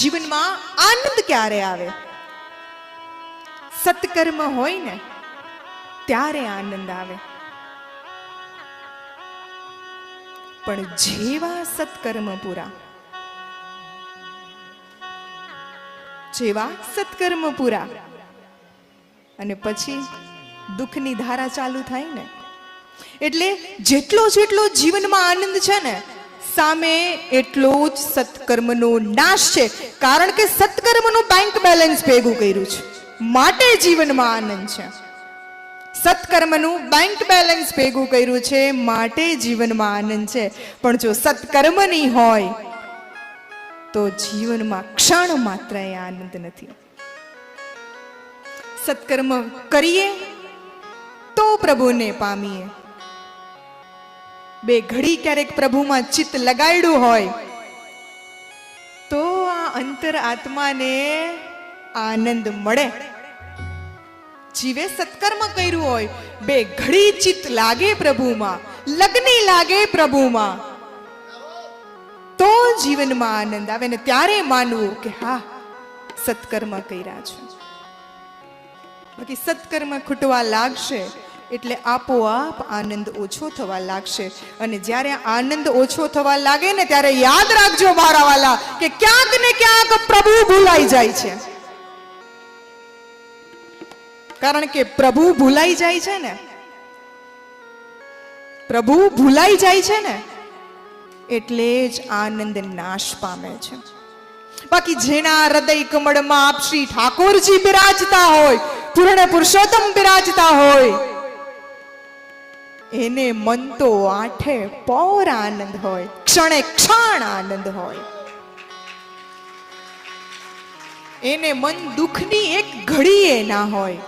જીવનમાં આનંદ ક્યારે આવે? સત્કર્મ હોય ને ત્યારે આનંદ આવે. પણ જેવા સત્કર્મ પૂરા, જેવા સત્કર્મ પૂરા અને પછી દુઃખની ધારા ચાલુ થાય ને, એટલે જેટલો જેટલો જીવનમાં આનંદ છે ને, સામે એટલો જ સત્કર્મનો નાશ છે. કારણ કે સત્કર્મનું બેંક બેલેન્સ ભેગું કર્યું છે, માટે જીવનમાં આનંદ છે. સત્કર્મનું બેંક બેલેન્સ ભેગું કર્યું છે, માટે જીવનમાં આનંદ છે. પણ જો સત્કર્મ નહીં હોય તો જીવનમાં ક્ષણ માત્ર એ આનંદ નથી. સત્કર્મ કરીએ તો પ્રભુને પામીએ. બે ઘડી ક્યારેક પ્રભુમાં ચિત્ત લગાડ્યું હોય તો આ અંતર આત્માને આનંદ મળે. જીવે સત્કર્મ કર્યું હોય, બે ઘડી ચિત્ત લાગે પ્રભુમાં, લગ્ની લાગે પ્રભુમાં, તો જીવનમાં આનંદ આવે ને ત્યારે માનવું કે હા સત્કર્મ કર્યા છે. બાકી સત્કર્મ ખૂટવા લાગશે એટલે આપોઆપ આનંદ ઓછો થવા લાગશે. અને જ્યારે આનંદ ઓછો થવા લાગે ને ત્યારે યાદ રાખજો મારા વાલા કે ક્યાંક ને ક્યાંક પ્રભુ ભૂલાઈ જાય છે. કારણ કે પ્રભુ ભૂલાઈ જાય છે ને, પ્રભુ ભૂલાઈ જાય છે ને એટલે જ આનંદ નાશ પામે છે. બાકી જેના હૃદય કમળમાં આપ શ્રી ઠાકોરજી બિરાજતા હોય, પૂર્ણ પુરુષોત્તમ બિરાજતા હોય, એને મન તો આઠે પૌર આનંદ હોય, ક્ષણે ક્ષણ આનંદ હોય. એને મન દુઃખની એક ઘડીએ ના હોય.